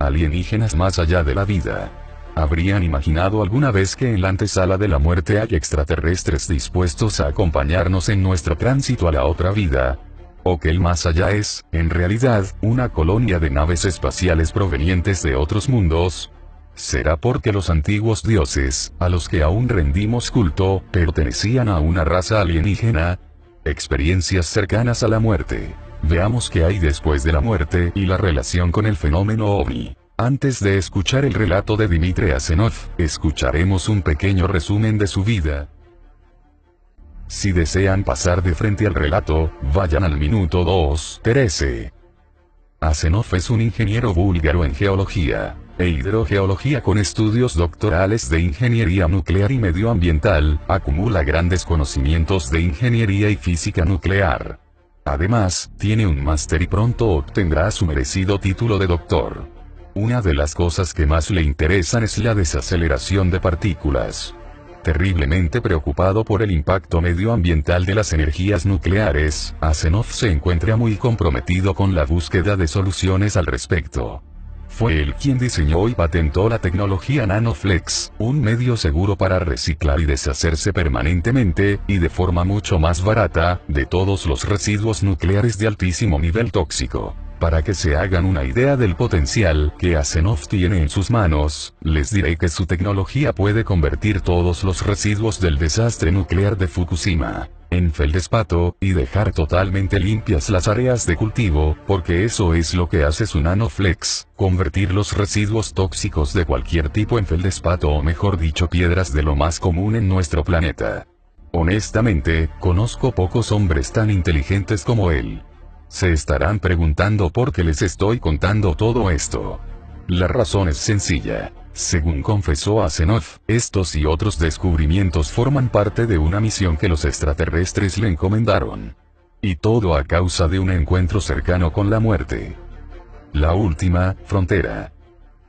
alienígenas más allá de la vida. ¿Habrían imaginado alguna vez que en la antesala de la muerte hay extraterrestres dispuestos a acompañarnos en nuestro tránsito a la otra vida? ¿O que el más allá es, en realidad, una colonia de naves espaciales provenientes de otros mundos? ¿Será porque los antiguos dioses, a los que aún rendimos culto, pertenecían a una raza alienígena? Experiencias cercanas a la muerte. Veamos qué hay después de la muerte y la relación con el fenómeno OVNI. Antes de escuchar el relato de Dmitry Asenov, escucharemos un pequeño resumen de su vida. Si desean pasar de frente al relato, vayan al minuto 2:13. Asenov es un ingeniero búlgaro en geología e hidrogeología con estudios doctorales de ingeniería nuclear y medioambiental, acumula grandes conocimientos de ingeniería y física nuclear. Además, tiene un máster y pronto obtendrá su merecido título de doctor. Una de las cosas que más le interesan es la desaceleración de partículas. Terriblemente preocupado por el impacto medioambiental de las energías nucleares, Asenov se encuentra muy comprometido con la búsqueda de soluciones al respecto. Fue él quien diseñó y patentó la tecnología NanoFlex, un medio seguro para reciclar y deshacerse permanentemente, y de forma mucho más barata, de todos los residuos nucleares de altísimo nivel tóxico. Para que se hagan una idea del potencial que Asenov tiene en sus manos, les diré que su tecnología puede convertir todos los residuos del desastre nuclear de Fukushima en feldespato, y dejar totalmente limpias las áreas de cultivo, porque eso es lo que hace su NanoFlex, convertir los residuos tóxicos de cualquier tipo en feldespato, o mejor dicho, piedras de lo más común en nuestro planeta. Honestamente, conozco pocos hombres tan inteligentes como él. Se estarán preguntando por qué les estoy contando todo esto. La razón es sencilla. Según confesó Asenov, estos y otros descubrimientos forman parte de una misión que los extraterrestres le encomendaron. Y todo a causa de un encuentro cercano con la muerte. La última frontera.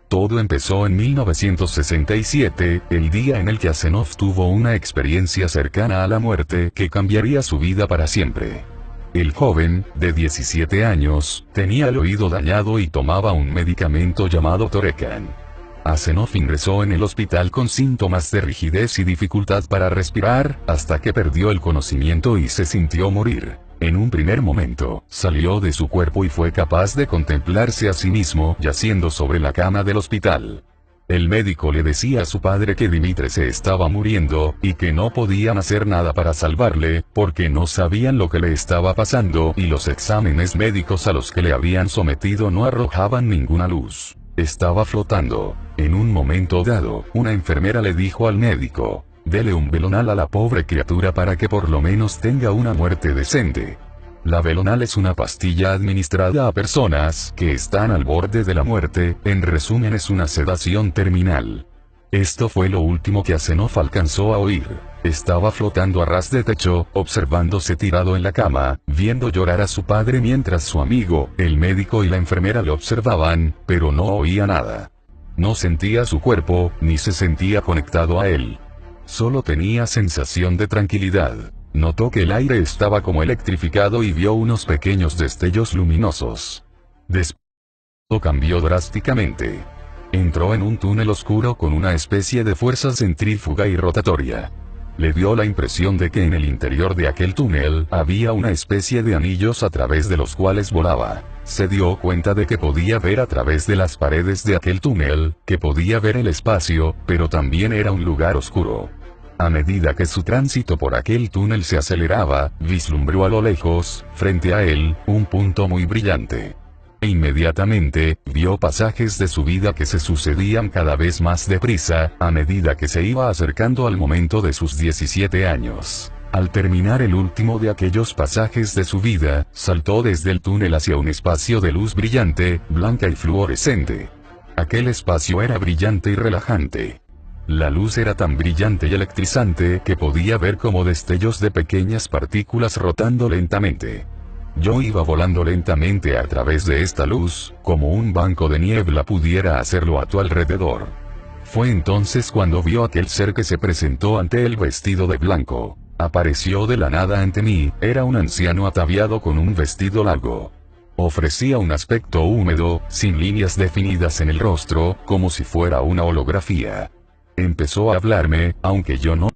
Todo empezó en 1967, el día en el que Asenov tuvo una experiencia cercana a la muerte que cambiaría su vida para siempre. El joven, de 17 años, tenía el oído dañado y tomaba un medicamento llamado Torecan. Asenov ingresó en el hospital con síntomas de rigidez y dificultad para respirar, hasta que perdió el conocimiento y se sintió morir. En un primer momento, salió de su cuerpo y fue capaz de contemplarse a sí mismo yaciendo sobre la cama del hospital. El médico le decía a su padre que Dmitry se estaba muriendo, y que no podían hacer nada para salvarle, porque no sabían lo que le estaba pasando, y los exámenes médicos a los que le habían sometido no arrojaban ninguna luz. Estaba flotando. En un momento dado, una enfermera le dijo al médico: «Dele un Velonal a la pobre criatura para que por lo menos tenga una muerte decente». La Velonal es una pastilla administrada a personas que están al borde de la muerte, en resumen es una sedación terminal. Esto fue lo último que Asenov alcanzó a oír. Estaba flotando a ras de techo, observándose tirado en la cama, viendo llorar a su padre mientras su amigo, el médico y la enfermera le observaban, pero no oía nada. No sentía su cuerpo, ni se sentía conectado a él. Solo tenía sensación de tranquilidad. Notó que el aire estaba como electrificado y vio unos pequeños destellos luminosos. Después, todo cambió drásticamente. Entró en un túnel oscuro con una especie de fuerza centrífuga y rotatoria. Le dio la impresión de que en el interior de aquel túnel había una especie de anillos a través de los cuales volaba. Se dio cuenta de que podía ver a través de las paredes de aquel túnel, que podía ver el espacio, pero también era un lugar oscuro. A medida que su tránsito por aquel túnel se aceleraba, vislumbró a lo lejos, frente a él, un punto muy brillante. E inmediatamente, vio pasajes de su vida que se sucedían cada vez más deprisa, a medida que se iba acercando al momento de sus 17 años. Al terminar el último de aquellos pasajes de su vida, saltó desde el túnel hacia un espacio de luz brillante, blanca y fluorescente. Aquel espacio era brillante y relajante. La luz era tan brillante y electrizante que podía ver como destellos de pequeñas partículas rotando lentamente. Yo iba volando lentamente a través de esta luz, como un banco de niebla pudiera hacerlo a tu alrededor. Fue entonces cuando vio aquel ser que se presentó ante él vestido de blanco. Apareció de la nada ante mí, era un anciano ataviado con un vestido largo. Ofrecía un aspecto húmedo, sin líneas definidas en el rostro, como si fuera una holografía. Empezó a hablarme, aunque yo no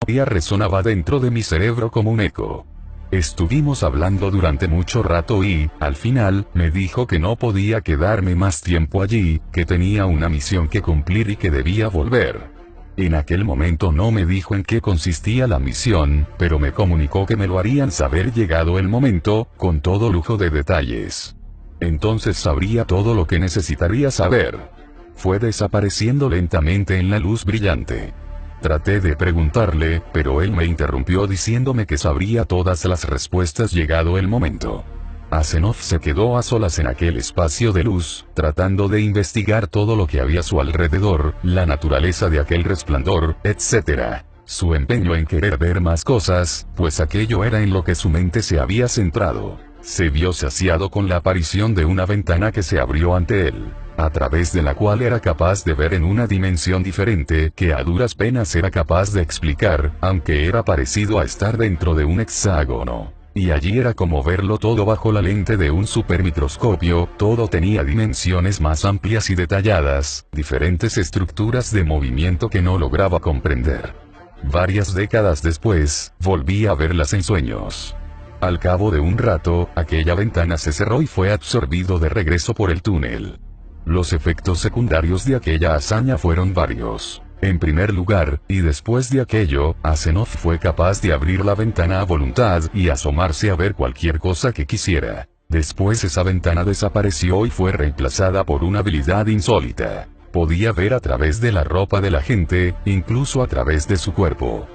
resonaba dentro de mi cerebro como un eco. Estuvimos hablando durante mucho rato y, al final, me dijo que no podía quedarme más tiempo allí, que tenía una misión que cumplir y que debía volver. En aquel momento no me dijo en qué consistía la misión, pero me comunicó que me lo harían saber llegado el momento, con todo lujo de detalles. Entonces sabría todo lo que necesitaría saber. Fue desapareciendo lentamente en la luz brillante. Traté de preguntarle, pero él me interrumpió diciéndome que sabría todas las respuestas llegado el momento. Asenov se quedó a solas en aquel espacio de luz, tratando de investigar todo lo que había a su alrededor, la naturaleza de aquel resplandor, etc. Su empeño en querer ver más cosas, pues aquello era en lo que su mente se había centrado. Se vio saciado con la aparición de una ventana que se abrió ante él, a través de la cual era capaz de ver en una dimensión diferente que a duras penas era capaz de explicar, aunque era parecido a estar dentro de un hexágono. Y allí era como verlo todo bajo la lente de un supermicroscopio, todo tenía dimensiones más amplias y detalladas, diferentes estructuras de movimiento que no lograba comprender. Varias décadas después, volví a verlas en sueños. Al cabo de un rato, aquella ventana se cerró y fue absorbido de regreso por el túnel. Los efectos secundarios de aquella hazaña fueron varios. En primer lugar, y después de aquello, Asenov fue capaz de abrir la ventana a voluntad y asomarse a ver cualquier cosa que quisiera. Después esa ventana desapareció y fue reemplazada por una habilidad insólita. Podía ver a través de la ropa de la gente, incluso a través de su cuerpo.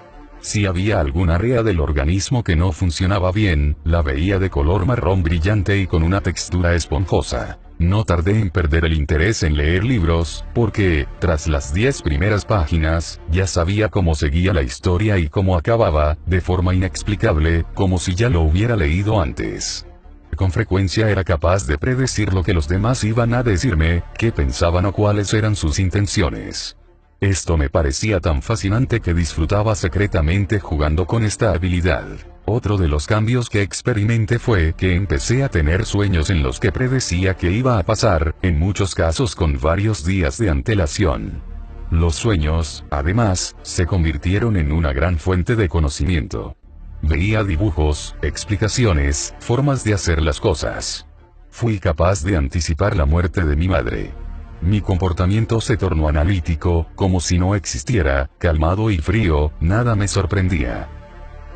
Si había algún área del organismo que no funcionaba bien, la veía de color marrón brillante y con una textura esponjosa. No tardé en perder el interés en leer libros, porque, tras las 10 primeras páginas, ya sabía cómo seguía la historia y cómo acababa, de forma inexplicable, como si ya lo hubiera leído antes. Con frecuencia era capaz de predecir lo que los demás iban a decirme, qué pensaban o cuáles eran sus intenciones. Esto me parecía tan fascinante que disfrutaba secretamente jugando con esta habilidad. Otro de los cambios que experimenté fue que empecé a tener sueños en los que predecía qué iba a pasar, en muchos casos con varios días de antelación. Los sueños, además, se convirtieron en una gran fuente de conocimiento. Veía dibujos, explicaciones, formas de hacer las cosas. Fui capaz de anticipar la muerte de mi madre. Mi comportamiento se tornó analítico, como si no existiera, calmado y frío, nada me sorprendía.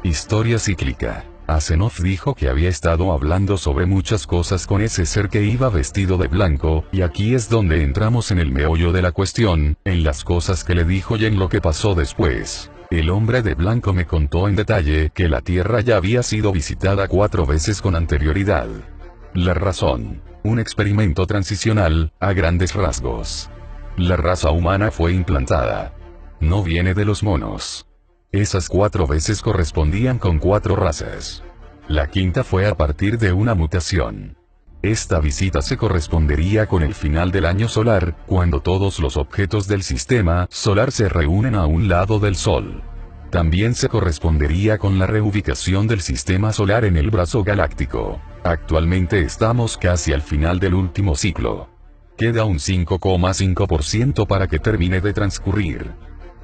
Historia cíclica. Asenov dijo que había estado hablando sobre muchas cosas con ese ser que iba vestido de blanco, y aquí es donde entramos en el meollo de la cuestión, en las cosas que le dijo y en lo que pasó después. El hombre de blanco me contó en detalle que la Tierra ya había sido visitada 4 veces con anterioridad. La razón. Un experimento transicional, a grandes rasgos. La raza humana fue implantada. No viene de los monos. Esas 4 veces correspondían con 4 razas. La quinta fue a partir de una mutación. Esta visita se correspondería con el final del año solar, cuando todos los objetos del sistema solar se reúnen a un lado del Sol. También se correspondería con la reubicación del sistema solar en el brazo galáctico. Actualmente estamos casi al final del último ciclo. Queda un 5,5% para que termine de transcurrir.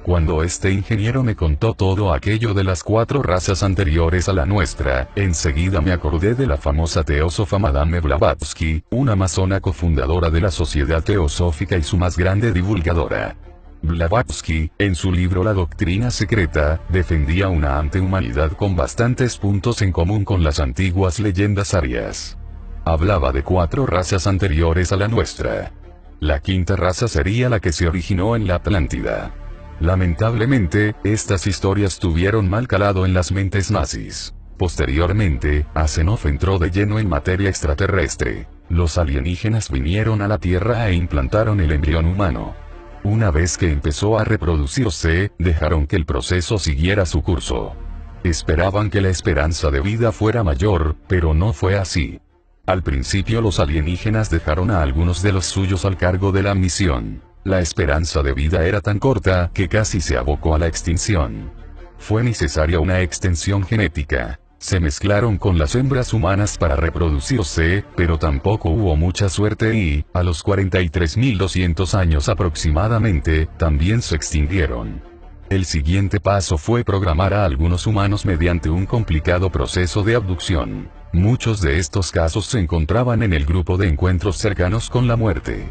Cuando este ingeniero me contó todo aquello de las 4 razas anteriores a la nuestra, enseguida me acordé de la famosa teósofa Madame Blavatsky, una masona cofundadora de la Sociedad Teosófica y su más grande divulgadora. Blavatsky, en su libro La Doctrina Secreta, defendía una antehumanidad con bastantes puntos en común con las antiguas leyendas arias. Hablaba de 4 razas anteriores a la nuestra. La quinta raza sería la que se originó en la Atlántida. Lamentablemente, estas historias tuvieron mal calado en las mentes nazis. Posteriormente, Asenov entró de lleno en materia extraterrestre. Los alienígenas vinieron a la Tierra e implantaron el embrión humano. Una vez que empezó a reproducirse, dejaron que el proceso siguiera su curso. Esperaban que la esperanza de vida fuera mayor, pero no fue así. Al principio los alienígenas dejaron a algunos de los suyos al cargo de la misión. La esperanza de vida era tan corta que casi se abocó a la extinción. Fue necesaria una extensión genética. Se mezclaron con las hembras humanas para reproducirse, pero tampoco hubo mucha suerte y, a los 43.200 años aproximadamente, también se extinguieron. El siguiente paso fue programar a algunos humanos mediante un complicado proceso de abducción. Muchos de estos casos se encontraban en el grupo de encuentros cercanos con la muerte.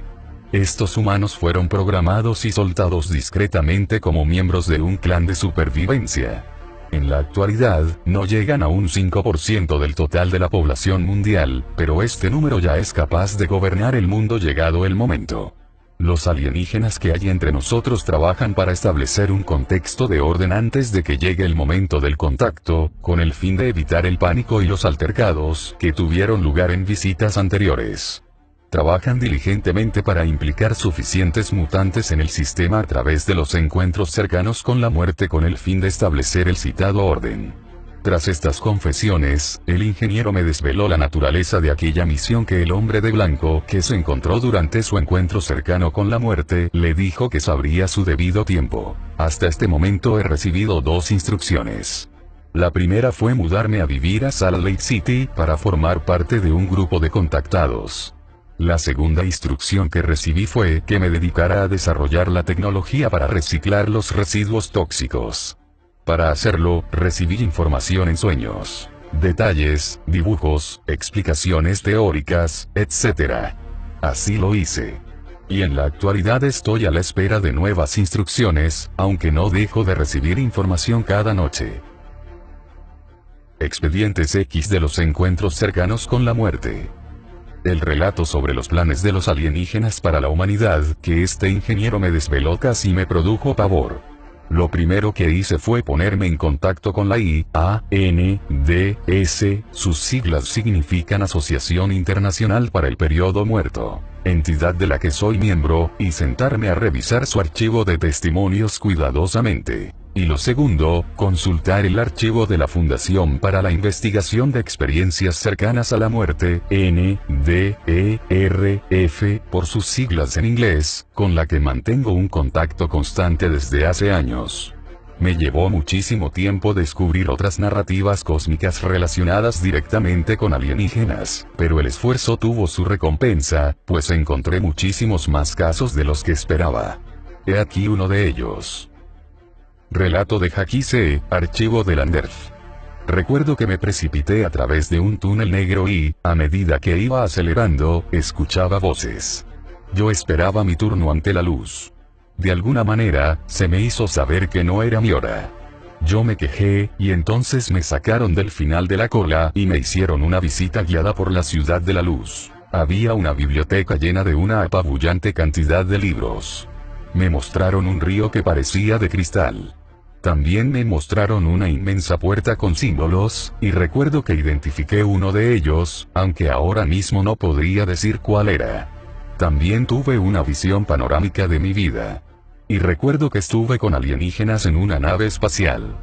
Estos humanos fueron programados y soltados discretamente como miembros de un clan de supervivencia. En la actualidad, no llegan a un 5% del total de la población mundial, pero este número ya es capaz de gobernar el mundo llegado el momento. Los alienígenas que hay entre nosotros trabajan para establecer un contexto de orden antes de que llegue el momento del contacto, con el fin de evitar el pánico y los altercados que tuvieron lugar en visitas anteriores. Trabajan diligentemente para implicar suficientes mutantes en el sistema a través de los encuentros cercanos con la muerte con el fin de establecer el citado orden. Tras estas confesiones, el ingeniero me desveló la naturaleza de aquella misión que el hombre de blanco que se encontró durante su encuentro cercano con la muerte le dijo que sabría su debido tiempo. Hasta este momento he recibido 2 instrucciones. La primera fue mudarme a vivir a Salt Lake City para formar parte de un grupo de contactados. La segunda instrucción que recibí fue que me dedicara a desarrollar la tecnología para reciclar los residuos tóxicos. Para hacerlo, recibí información en sueños, detalles, dibujos, explicaciones teóricas, etc. Así lo hice. Y en la actualidad estoy a la espera de nuevas instrucciones, aunque no dejo de recibir información cada noche. Expedientes X de los encuentros cercanos con la muerte. El relato sobre los planes de los alienígenas para la humanidad que este ingeniero me desveló casi me produjo pavor. Lo primero que hice fue ponerme en contacto con la IANDS, sus siglas significan Asociación Internacional para el Periodo Muerto, entidad de la que soy miembro, y sentarme a revisar su archivo de testimonios cuidadosamente. Y lo segundo, consultar el archivo de la Fundación para la Investigación de Experiencias Cercanas a la Muerte, NDERF, por sus siglas en inglés, con la que mantengo un contacto constante desde hace años. Me llevó muchísimo tiempo descubrir otras narrativas cósmicas relacionadas directamente con alienígenas, pero el esfuerzo tuvo su recompensa, pues encontré muchísimos más casos de los que esperaba. He aquí uno de ellos. Relato de Jackie C., archivo de Landerf. Recuerdo que me precipité a través de un túnel negro y, a medida que iba acelerando, escuchaba voces. Yo esperaba mi turno ante la luz. De alguna manera, se me hizo saber que no era mi hora. Yo me quejé, y entonces me sacaron del final de la cola y me hicieron una visita guiada por la ciudad de la luz. Había una biblioteca llena de una apabullante cantidad de libros. Me mostraron un río que parecía de cristal. También me mostraron una inmensa puerta con símbolos, y recuerdo que identifiqué uno de ellos, aunque ahora mismo no podría decir cuál era. También tuve una visión panorámica de mi vida. Y recuerdo que estuve con alienígenas en una nave espacial.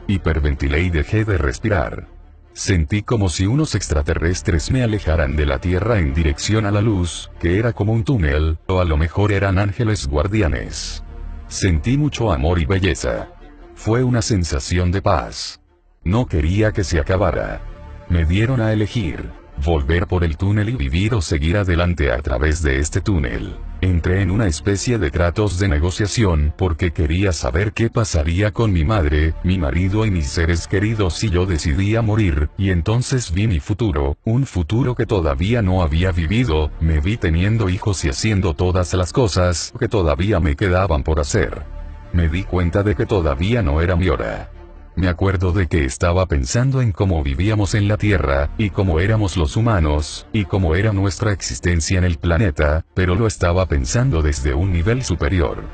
Hiperventilé y dejé de respirar. Sentí como si unos extraterrestres me alejaran de la Tierra en dirección a la luz, que era como un túnel, o a lo mejor eran ángeles guardianes. Sentí mucho amor y belleza. Fue una sensación de paz. No quería que se acabara. Me dieron a elegir, volver por el túnel y vivir o seguir adelante a través de este túnel. Entré en una especie de tratos de negociación porque quería saber qué pasaría con mi madre, mi marido y mis seres queridos si yo decidía morir, y entonces vi mi futuro, un futuro que todavía no había vivido, me vi teniendo hijos y haciendo todas las cosas que todavía me quedaban por hacer. Me di cuenta de que todavía no era mi hora. Me acuerdo de que estaba pensando en cómo vivíamos en la Tierra, y cómo éramos los humanos, y cómo era nuestra existencia en el planeta, pero lo estaba pensando desde un nivel superior.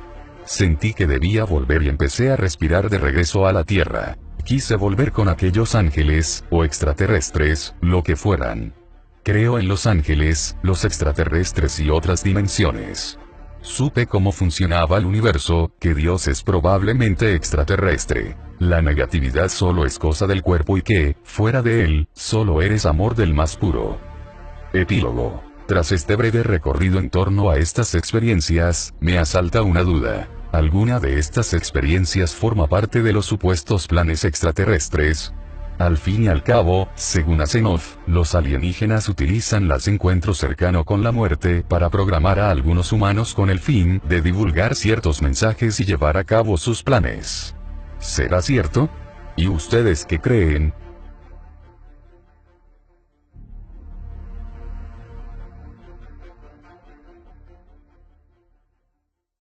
Sentí que debía volver y empecé a respirar de regreso a la Tierra. Quise volver con aquellos ángeles, o extraterrestres, lo que fueran. Creo en los ángeles, los extraterrestres y otras dimensiones. Supe cómo funcionaba el universo, que Dios es probablemente extraterrestre. La negatividad solo es cosa del cuerpo y que, fuera de él, solo eres amor del más puro. Epílogo. Tras este breve recorrido en torno a estas experiencias, me asalta una duda. ¿Alguna de estas experiencias forma parte de los supuestos planes extraterrestres? Al fin y al cabo, según Asimov, los alienígenas utilizan los encuentros cercanos con la muerte para programar a algunos humanos con el fin de divulgar ciertos mensajes y llevar a cabo sus planes. ¿Será cierto? ¿Y ustedes qué creen?